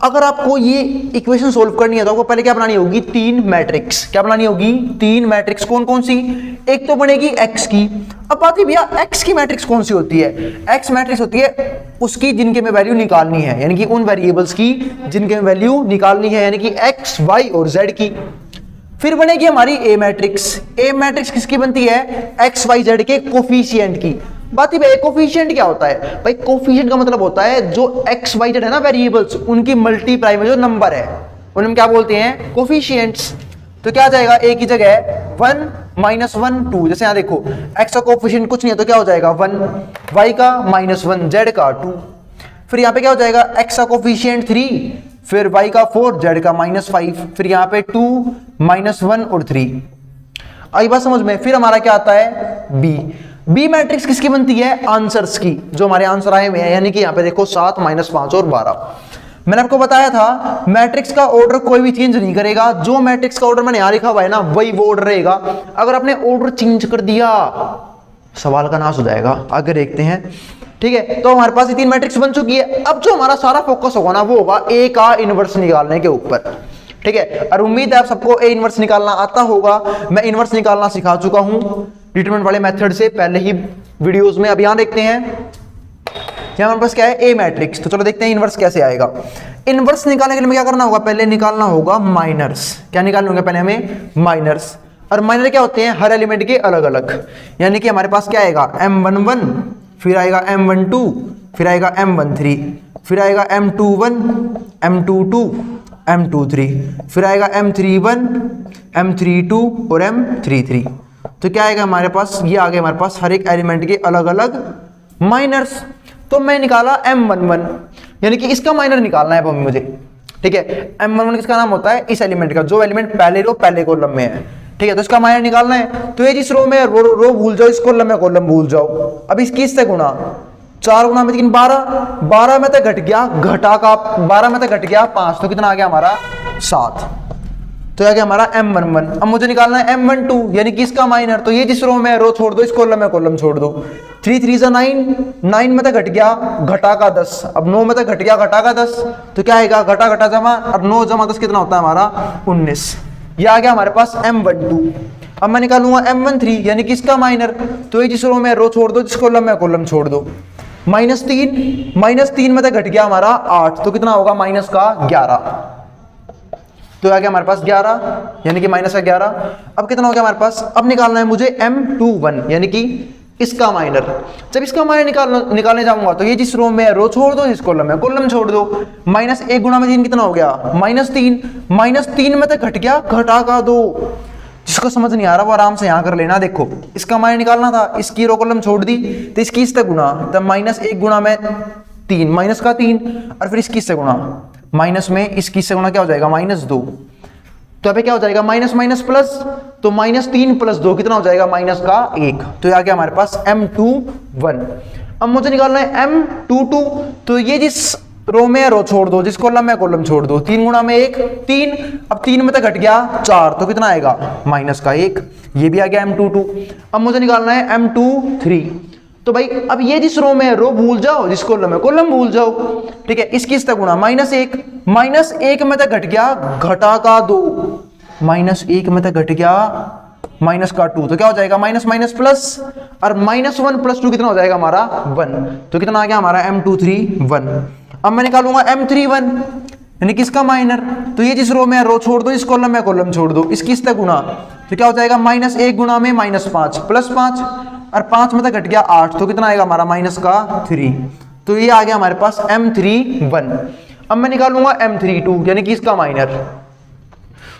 अगर आपको ये इक्वेशन सोल्व करनी है तो आपको पहले क्या बनानी होगी, 3 मैट्रिक्स। क्या बनानी होगी, 3 मैट्रिक्स। कौन कौन सी, एक तो बनेगी x की। अब बात है भैया x की मैट्रिक्स कौन सी होती है, x मैट्रिक्स होती है उसकी जिनके में वैल्यू निकालनी है, यानी कि उन वेरिएबल्स की जिनके में वैल्यू निकालनी है, यानी कि x, y और z की। फिर बनेगी हमारी a मैट्रिक्स। a मैट्रिक्स किसकी बनती है, x, y, z के कोफिशिएंट की। बात ही भाई कोफिशिएंट क्या होता है, भाई कोफिशिएंट का मतलब होता है जो x, y, z है ना वेरिएबल्स, उनकी मल्टीप्लाई में जो नंबर है उन्हें क्या बोलते हैं, कोफिशिएंट्स। तो क्या आ जाएगा, a की जगह 1 - 1 2। जैसे यहाँ देखो x का कोफिशिएंट कुछ नहीं है तो क्या हो जाएगा 1, y का -1, z का 2। फिर यहाँ पे क्या हो जाएगा, x का कोफिशिएंट 3, फिर y का 4, z का -5, फिर यहाँ पे 2 -1 और 3। आई बात समझ में। फिर हमारा क्या आता है, बी मैट्रिक्स किसकी बनती है, आंसर्स की, जो हमारे आंसर आए हुए हैं, यानी कि यहाँ पे देखो 7 - 5 और 12। मैंने आपको बताया था मैट्रिक्स का ऑर्डर कोई भी चेंज नहीं करेगा, जो मैट्रिक्स का ऑर्डर मैंने यहाँ लिखा हुआ है ना वही वो ऑर्डर रहेगा। अगर आपने ऑर्डर चेंज कर दिया सवाल का नाश हो जाएगा। आगे देखते हैं। ठीक है, तो हमारे पास ये 3 मैट्रिक्स बन चुकी है। अब जो हमारा सारा फोकस होगा ना वो होगा ए का इनवर्स निकालने के ऊपर। ठीक है, और उम्मीद है आप सबको ए इनवर्स निकालना आता होगा। मैं इनवर्स निकालना सिखा चुका हूं डिटरमिनेंट वाले मेथड से पहले ही वीडियोस में। अब यहां देखते हैं हमारे पास क्या है, ए मैट्रिक्स। तो चलो देखते हैं इनवर्स कैसे आएगा। इनवर्स निकालने के लिए क्या करना होगा, पहले निकालना होगा माइनर्स। क्या निकालने होंगे पहले हमें, माइनर्स। और माइनर क्या होते हैं, हर एलिमेंट के अलग अलग, यानी कि हमारे पास क्या आएगा M11, फिर आएगा M12, फिर आएगा M13, फिर आएगा M21, M22, M23, फिर आएगा M31, M32 और M33। तो क्या आएगा हमारे पास, ये आ गया हमारे पास हर एक एलिमेंट के अलग अलग माइनर्स। तो मैं निकाला M11, यानी कि इसका माइनर निकालना है मुझे। ठीक है, M11 किसका नाम होता है, इस एलिमेंट का, जो एलिमेंट पहले रो पहले कॉलम में है। ठीक है, तो इसका माइनर निकालना है। तो ये जिस रो में रो भूल जाओ, इस कॉलम में कॉलम भूल जाओ। अब इसकी इससे गुणा, 4 गुणा में 3 12 में तक घट गया, घटा का 12 में तक घट गया 5, तो कितना आ गया हमारा 7। तो आ गया हमारा M11। अब मुझे निकालना है M12, यानी कि इसका माइनर। तो ये जिस रो में रो छोड़ दो, इस कॉलम में कॉलम छोड़ दो। 3 3 = 9, 9 में तक घट गया, घटा का 10। अब 9 में तक घट गया, घटा का 10। तो क्या आएगा, घटा घटा जमा, और 9 जमा 10 कितना होता है हमारा 19। ये आ गया हमारे पास M12। अब मैं निकालूंगा M13, यानी कि इसका माइनर। तो ये जिस रो में रो छोड़ दो, जिस कॉलम में कॉलम छोड़ दो। -3 में तक घट गया हमारा 8, तो कितना होगा माइनस का 11। तो आ गया हमारे पास 11, यानी कि माइनस का 11। अब कितना हो गया हमारे पास, अब निकालना है मुझे M21, यानी कि इसका माइनर। जब इसका माइनर निकालने जाऊंगा तो ये जिस रो में है रो छोड़ दो, जिस कॉलम में कॉलम छोड़ दो। -1 गुणा में 3 कितना हो गया? -3। -3 में तो घट गया, घटा का 2। जिसको समझ नहीं आ रहा वो आराम से यहाँ कर लेना। देखो इसका माइनर निकालना था, इसकी रो कॉलम छोड़ दी तो इसकी इससे गुणा, तब -1 गुणा में 3, माइनस का 3, और फिर इसकी से गुणा, माइनस में इसकी से गुणा क्या हो जाएगा? -2। तो अभी क्या हो जाएगा? माइनस माइनस प्लस, तो -3 + 2 कितना हो जाएगा? -1। तो ये आ गया हमारे पास M21। अब मुझे निकालना है M22। तो ये जिस रो में रो छोड़ दो, जिस कॉलम में कॉलम छोड़ दो। 3 गुणा में 1, 3। अब 3 में तो घट गया 4, तो कितना आएगा? -1। ये भी आ गया M22। अब मुझे निकालना है M23। तो भाई अब ये जिस रो में है रो भूल जाओ, जिस कॉलम में कॉलम भूल जाओ, ठीक है। इसकी इसका गुणा, -1, -1 में तो घट गया, घटा का 2, -1 में तो घट गया, -2, तो क्या हो जाएगा? माइनस माइनस प्लस, और -1 + 2 कितना हो जाएगा हमारा? 1। तो कितना आ गया हमारा? M231। अब मैं निकालूंगा M31 यानी किसका माइनर। तो ये जिस रो में है रो छोड़ दो, इस कॉलम में कॉलम छोड़ दो, इसकी इसका गुणा, तो क्या हो जाएगा? -1 गुणा में -5 + 5, और 5 में तो घट गया 8, तो कितना आएगा हमारा? -3। तो ये आ गया हमारे पास M31। अब मैं निकालूंगा M32 यानी कि इसका माइनर।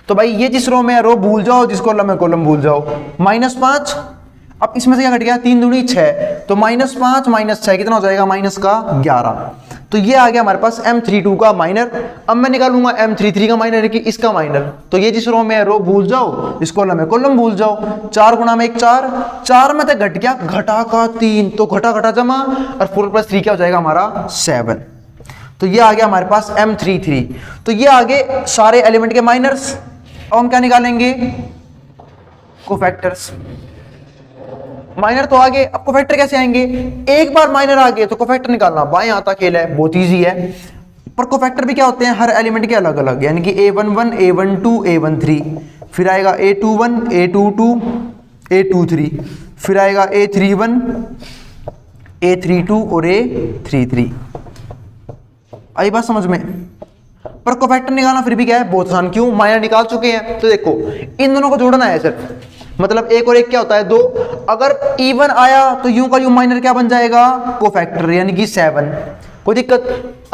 तो भाई ये जिस रो में है रो भूल जाओ, जिस कॉलम में कॉलम भूल जाओ। -5, अब इसमें से क्या घट गया? 3 दूनी 6, तो -5 - 6 कितना हो जाएगा? -11। तो ये आ गया हमारे पास M32 का माइनर। अब मैं निकालूंगा M33 का माइनर कि इसका माइनर। तो ये जिस रो में है रो भूल जाओ, इस कॉलम में कॉलम भूल जाओ। 4 गुणा में 1, 4, 4 में तो घट गया, घटा का 3, तो घटा घटा जमा, और 4 + 3 क्या हो जाएगा हमारा? 7। तो ये आ गया हमारे पास M33। तो ये आगे सारे एलिमेंट के माइनर्स। अब हम क्या निकालेंगे? कोफैक्टर्स। माइनर तो आगे, अब कोफैक्टर कैसे आएंगे? एक बार माइनर आ गए तो कोफैक्टर निकालना बाएं हाथ का खेल है, बहुत इजी है। पर कोफैक्टर भी क्या होते हैं? हर एलिमेंट के अलग अलग, यानी कि A11, A12, A13, फिर आएगा A21, A22, A23, फिर आएगा A31, A32 और A33। आई बात समझ में? पर कोफैक्टर निकालना फिर भी क्या है? बहुत आसान। क्यों? माइनर निकाल चुके हैं। तो देखो इन दोनों को जोड़ना है सिर्फ, मतलब 1 और 1 क्या होता है? 2। अगर इवन आया तो यूं का यूं माइनर क्या बन जाएगा? कोफैक्टर, यानी कि 7। कोई दिक्कत?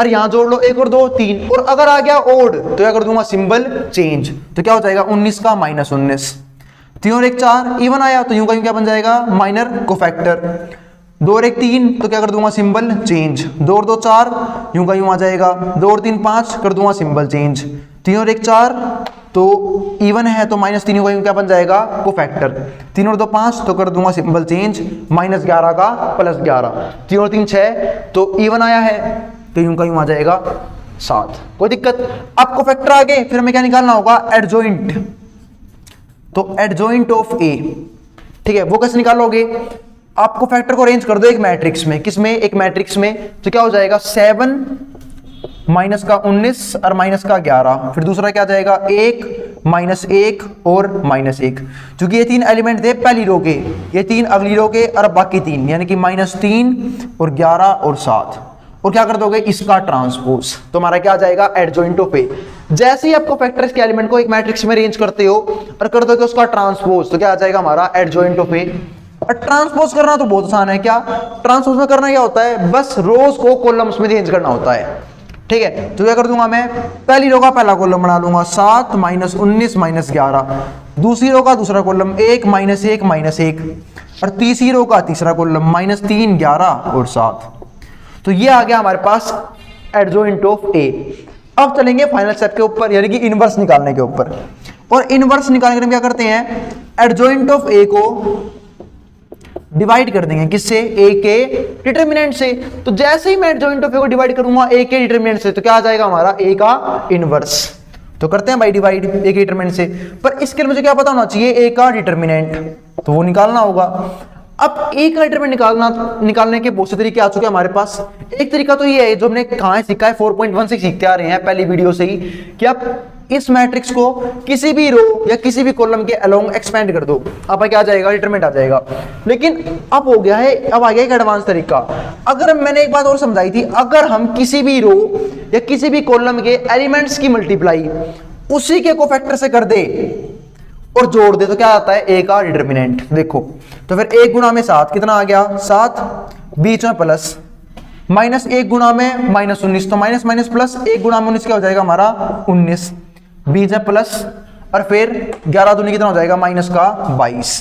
और यहां जोड़ लो 1 और 2, 3। और अगर आ गया ओड तो क्या कर दूंगा? सिंबल चेंज, तो क्या हो जाएगा? 19 का -19। 3 और 1 4, इवन आया तो यूं का यूं क्या बन जाएगा? Minor cofactor. 2 और 1 3, तो क्या कर दूंगा? Symbol change. 2 और 2 4, यूं का यूं आ जाएगा। 2 और 3 5, कर दूंगा सिंबल चेंज। 3 और 1 4, तो इवन है तो -3 का यूं क्या बन जाएगा? कोफैक्टर। 3 और 2 5, तो कर दूंगा सिंबल चेंज, -11 का +11। 3 और 3 6, तो इवन आया है तो यूं का यूं आ जाएगा 7। कोई दिक्कत? अब कोफैक्टर आ गए, फिर हमें क्या निकालना होगा? एडजॉइंट। तो एडजॉइंट ऑफ A, ठीक है, वो कैसे निकालोगे? आप कोफैक्टर को अरेंज कर दो एक मैट्रिक्स में। किसमें? एक मैट्रिक्स में। तो क्या हो जाएगा? 7 -19 और -11। फिर दूसरा क्या जाएगा? 1 -1 और -1। क्योंकि ये 3 एलिमेंट थे पहली रो के, ये 3 अगली रो के, और बाकी 3 यानी कि -3 और 11 और 7। और क्या कर दोगे? इसका ट्रांसपोज। तो हमारा क्या आ जाएगा? एडजॉइंट ऑफ ए। जैसे ही आप कोफैक्टर्स के एलिमेंट को एक मैट्रिक्स में अरेंज करते हो और कर दोगे उसका ट्रांसपोज, तो क्या आ जाएगा हमारा? एडजॉइंट ऑफ ए। और ट्रांसपोज करना तो बहुत आसान है। क्या ट्रांसपोज में करना क्या होता है? बस रोज को कॉलम्स में चेंज करना होता है, ठीक है। तो क्या कर दूंगा मैं? पहली रो का पहला कॉलम बना लूंगा 7 -19 -11। दूसरी रो का दूसरा कॉलम 1 -1 -1, और तीसरी रो का तीसरा कॉलम -3 11 और 7। तो ये आ गया हमारे पास एडजॉइंट ऑफ ए। अब चलेंगे फाइनल स्टेप के ऊपर, यानी कि इनवर्स निकालने के ऊपर। और इनवर्स निकालने के लिए क्या करते हैं? एडजॉइंट ऑफ ए को डिवाइड कर देंगे किससे? ए के डिटरमिनेंट से। तो जैसे ही मैं एडजॉइंट ऑफ ए को डिवाइड करूंगा ए के डिटरमिनेंट से, तो क्या आ जाएगा हमारा? ए का इनवर्स। तो करते हैं भाई डिवाइड ए के डिटरमिनेंट से। पर इसके लिए मुझे क्या पता होना चाहिए? ए का डिटरमिनेंट, तो वो निकालना होगा। अब ए का डिटरमिनेंट निकालने के बहुत से तरीके आ चुके हैं हमारे पास। एक तरीका तो ये है जो हमने कहाँ सीखा है, 4.1 से सीखते आ रहे हैं पहली वीडियो से ही, कि आप इस मैट्रिक्स को किसी भी रो या किसी भी कॉलम के अलोंग एक्सपेंड कर दो, अब क्या आ जाएगा? डिटरमिनेंट आ जाएगा। लेकिन अब हो गया है, अब आ गया एक एडवांस तरीका। अगर मैंने एक बात और समझाई थी, अगर हम किसी भी रो या किसी भी कॉलम के एलिमेंट्स की मल्टीप्लाई उसी के कोफैक्टर से कर दे और जोड़ दे, तो क्या आता है? ए का डिटरमिनेंट। देखो तो फिर 1 गुणा में 7 कितना आ गया 7, बीच में प्लस, माइनस 1 गुणा में माइनस 19, तो माइनस माइनस प्लस, 1 गुणा में 19 क्या हो जाएगा हमारा 19, बीच में प्लस, और फिर 11 दूनी कितना हो जाएगा माइनस का 22,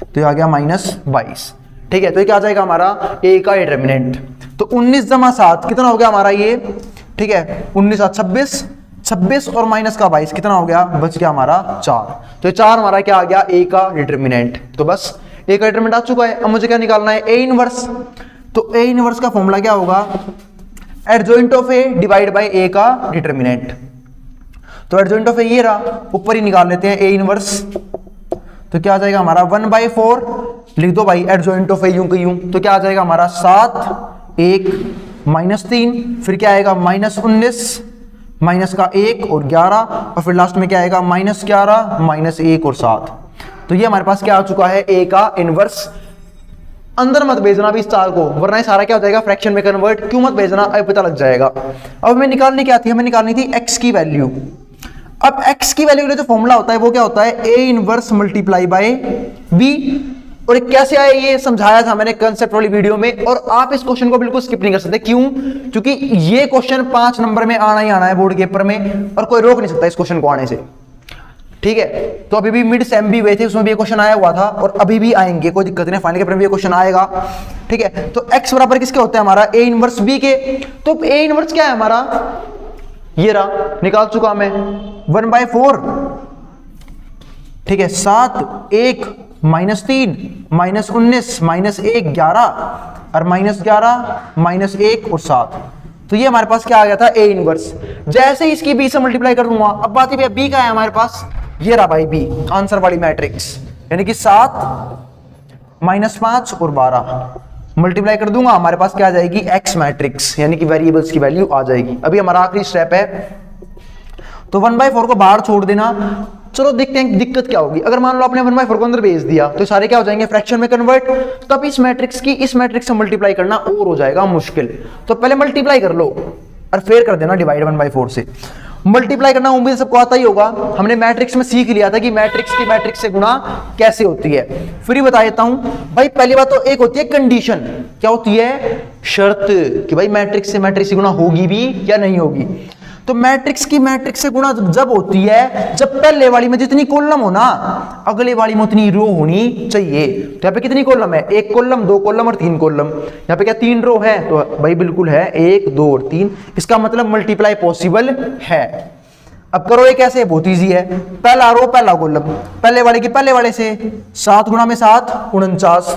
तो ये आ गया माइनस 22। ठीक है, तो ये क्या आ जाएगा हमारा ए का डिटरमिनेंट। तो 19 जमा 7 कितना हो गया हमारा ये, ठीक है 19 7 26, 26 और माइनस का 22 कितना हो गया, बच गया हमारा 4। तो ये 4 हमारा क्या आ गया ए का डिटरमिनेंट। तो बस ए का डिटरमिनेंट आ चुका है। अब मुझे क्या निकालना है, ए इनवर्स। तो ए इनवर्स का फॉर्मूला क्या होगा, adjoint of A divide by A का डिटरमिनेंट। तो एडजॉइंट ऑफ ए ये रहा, ऊपर ही निकाल लेते हैं ए इनवर्स। तो क्या आ जाएगा हमारा 1/4, लिख दो भाई एडजॉइंट ऑफ ए यूं के यूं। तो क्या आ जाएगा हमारा 7 1 -3, फिर क्या आएगा -19, माइनस का 1 और 11, और फिर लास्ट में क्या आएगा -11 -1 और 7। तो ये हमारे पास क्या आ चुका है ए का इनवर्स। अंदर मत भेजना भी इस 4 को, वरना ये सारा क्या हो जाएगा फ्रैक्शन में कन्वर्ट। क्यों मत भेजना, अब पता लग जाएगा। अब हमें निकालनी क्या थी, हमें निकालनी थी x की वैल्यू। अब x की वैल्यू के लिए जो फॉर्मूला होता है वो क्या होता है, a inverse multiply by b। और कैसे आए ये समझाया था मैंने कंसेप्ट वाली वीडियो में, और आप इस क्वेश्चन को बिल्कुल स्किप नहीं कर सकते। क्यों, क्योंकि ये क्वेश्चन 5 नंबर में आना ही आना है बोर्ड के पेपर में, और कोई रोक नहीं सकता इस क्वेश्चन को आने से। ठीक है, तो अभी भी मिड सेम भी हुए थे, उसमें भी ये क्वेश्चन आया हुआ था, और अभी भी आएंगे, कोई दिक्कत नहीं, फाइनल के पेपर में ये क्वेश्चन आएगा। ठीक है, तो x बराबर किसके होता है हमारा, a इनवर्स b के। तो a इनवर्स क्या है हमारा, ये रहा, निकाल चुका मैं 1/4। ठीक है, 7 1 -3 -19 -1 11 और -11 -1 और 7। तो ये हमारे पास क्या आ गया था, a इनवर्स। जैसे ही इसकी b से मल्टीप्लाई कर दूंगा, अब बात ये b का है हमारे पास, ये रहा भाई b आंसर वाली मैट्रिक्स, यानी कि 7 -5 और 12 मल्टीप्लाई कर दूंगा, हमारे पास क्या आ जाएगी x मैट्रिक्स, यानी कि वेरिएबल्स की वैल्यू आ जाएगी। अभी हमारा आखिरी स्टेप है, तो 1/4 को बाहर छोड़ देना। चलो देखते हैं दिक्कत क्या होगी। अगर मान लो आपने 1/4 को अंदर भेज दिया, तो सारे क्या हो जाएंगे फ्रैक्शन में कन्वर्ट। तब इस मैट्रिक्स की इस मैट्रिक्स से मल्टीप्लाई करना और हो जाएगा मुश्किल। तो पहले मल्टीप्लाई कर लो और फिर कर देना डिवाइड 1/4 से। मल्टीप्लाई करना उम्मीद सबको आता ही होगा, हमने मैट्रिक्स में सीख लिया था कि मैट्रिक्स की मैट्रिक्स से गुणा कैसे होती है। फिर ही बता देता हूं भाई, पहली बात तो एक होती है कंडीशन, क्या होती है शर्त, कि भाई मैट्रिक्स से मैट्रिक्स से गुणा होगी भी या नहीं होगी। तो मैट्रिक्स की मैट्रिक्स से गुणा जब होती है जब पहले वाली में जितनी कॉलम हो ना, अगले वाली में उतनी रो होनी चाहिए। तो यहाँ पे कितनी कॉलम है, 1 कॉलम 2 कॉलम और 3 कॉलम। यहाँ पे क्या 3 रो है, तो भाई बिल्कुल है 1 2 और 3, इसका मतलब मल्टीप्लाई पॉसिबल है। अब करो ये कैसे, बहुत ईजी है। पहला रो पहला कॉलम, पहले वाले की पहले वाले से 7 गुणा में 7 49,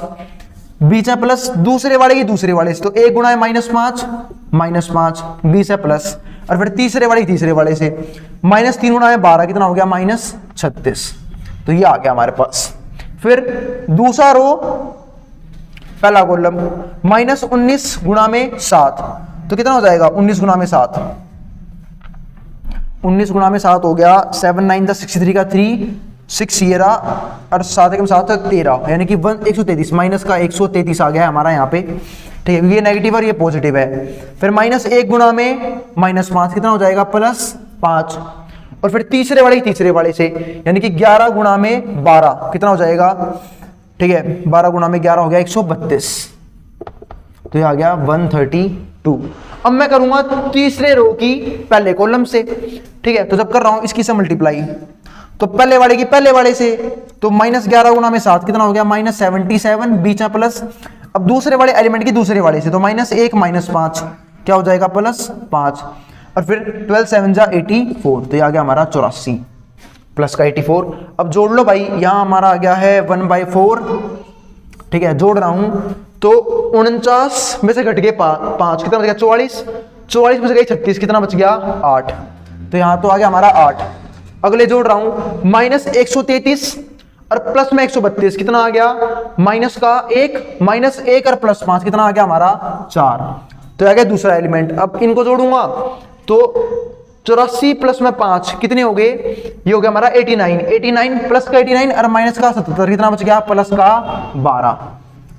बीच में प्लस, दूसरे वाले की दूसरे वाले से, तो 1 गुणा है -5 बीच में प्लस, और फिर तीसरे वाले तीसरे वाले से -3 गुणा है 12 कितना हो गया -36। तो ये आ गया हमारे पास। फिर दूसरा रो पहला कॉलम -19 गुणा में 7, तो कितना हो जाएगा 19 गुणा में 7, 19 गुणा में 7 हो गया 7 9 63 का 3 6 ये रहा, और 7 एकम 7 13, यानी कि 133 माइनस का 133 आ गया हमारा यहाँ पे। ठीक है, ये नेगेटिव और ये पॉजिटिव है। फिर -1 गुणा में -5 कितना हो जाएगा +5, और फिर तीसरे वाले से, यानी कि 11 गुणा में 12 कितना हो जाएगा, ठीक है 12 गुणा में 11 हो गया 132, तो ये आ गया 132। अब मैं करूंगा तीसरे रो की पहले कॉलम से। ठीक है, तो जब कर रहा हूं इसकी से मल्टीप्लाई, तो पहले वाले की पहले वाले से, तो -11 गुणा में 7 कितना हो गया -77, बीच में प्लस। अब दूसरे वाले एलिमेंट की दूसरे वाले से, तो -1 -5 क्या हो जाएगा +5, और फिर 12 7 जा 84, तो ये आ गया हमारा 84 प्लस का 84। अब जोड़ लो भाई, यहां हमारा आ गया है 1/4। ठीक है, जोड़ रहा हूं, तो 49 में से घट गए 5 कितना बच गया 44 में से गई 36 कितना बच गया 8, तो यहां तो आ गया हमारा 8। अगले जोड़ रहा हूं -133 और प्लस में 132 कितना आ गया -1 और +5 कितना आ गया हमारा 4, तो आ गया दूसरा एलिमेंट। अब इनको जोड़ूंगा तो 84 प्लस में 5 कितने हो गए, ये हो गया हमारा 89 प्लस का 89 और माइनस का 77 कितना बच गया प्लस का 12।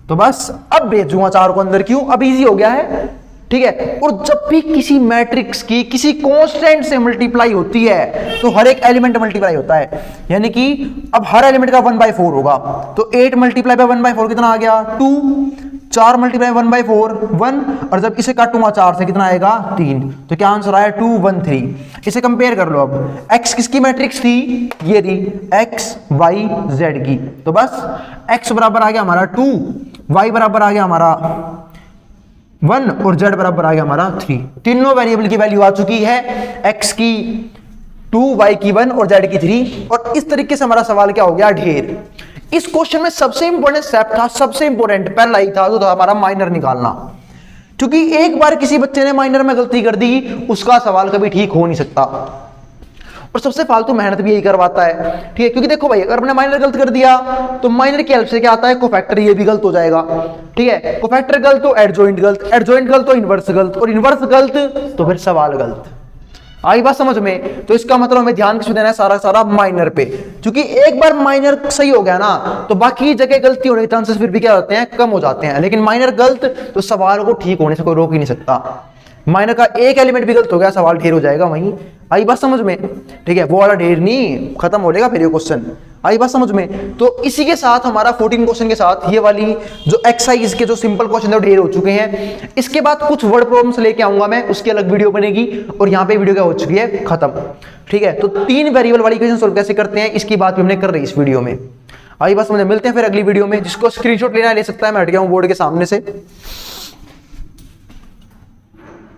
तो बस अब भेजूंगा 4 को अंदर, क्यों अब इजी हो गया है, ठीक है। और जब भी किसी मैट्रिक्स की किसी कांस्टेंट से मल्टीप्लाई होती है तो हर एक एलिमेंट मल्टीप्लाई होता है, यानी कि अब हर एलिमेंट का 1/4 होगा, तो 8 मल्टीप्लाई बाय 1/4 कितना आ गया 2, 4 मल्टीप्लाई 1/4 1, और जब इसे काटूंगा 4 से कितना आएगा 3, तो क्या आंसर आया 2 1 3। इसे कंपेयर कर लो। अब x किसकी मैट्रिक्स थी, ये थी x y z की, तो बस x बराबर आ गया हमारा 2, y बराबर आ गया हमारा 1 और z बराबर आ गया हमारा 3। तीनों वेरिएबल की वैल्यू आ चुकी है, x की 2, y की 1 और z की 3। और इस तरीके से हमारा सवाल क्या हो गया, ढेर। इस क्वेश्चन में सबसे इंपॉर्टेंट स्टेप था, सबसे इंपॉर्टेंट पहला ही था, जो था हमारा माइनर निकालना, क्योंकि एक बार किसी बच्चे ने माइनर में गलती कर दी उसका सवाल कभी ठीक हो नहीं सकता, और सबसे फालतू मेहनत भी यही करवाता है, ठीक है। क्योंकि देखो भाई, अगर हमने माइनर गलत कर दिया तो माइनर की हेल्प से क्या आता है, कोफैक्टर, ये भी गलत हो जाएगा, ठीक है। कोफैक्टर गलत तो एडजॉइंट गलत, एडजॉइंट गलत तो इनवर्स गलत, और इनवर्स गलत तो फिर सवाल गलत। आई बात समझ में? तो इसका मतलब हमें ध्यान किस पे देना है, सारा सारा माइनर पे, क्योंकि एक बार माइनर सही हो गया ना तो बाकी जगह गलती होने के चांसेस फिर भी क्या होते हैं, कम हो जाते हैं। लेकिन माइनर गलत तो सवाल को ठीक होने से कोई रोक ही नहीं सकता। माइनर का एक एलिमेंट भी गलत हो गया, सवाल ढेर हो जाएगा वहीं। आई बात समझ में? ठीक है, वो वाला ढेर नहीं खत्म हो जाएगा फिर ये क्वेश्चन। आई बात समझ में? तो इसी के साथ हमारा 14 क्वेश्चन के साथ ये वाली जो एक्सरसाइज के जो सिंपल क्वेश्चन है ढेर हो चुके हैं। इसके बाद कुछ वर्ड प्रॉब्लम्स लेके आऊंगा मैं, उसकी अलग वीडियो बनेगी, और यहाँ पे वीडियो क्या हो चुकी है, खत्म। ठीक है, तो 3 वेरिएबल वाली इक्वेशन सोल्व कैसे करते हैं इसकी बात भी हमने कर रही इस वीडियो में। आई बात समझ, मिलते हैं फिर अगली वीडियो में। जिसको स्क्रीनशॉट लेना है ले सकता है, मैं हट गया हूँ बोर्ड के सामने से।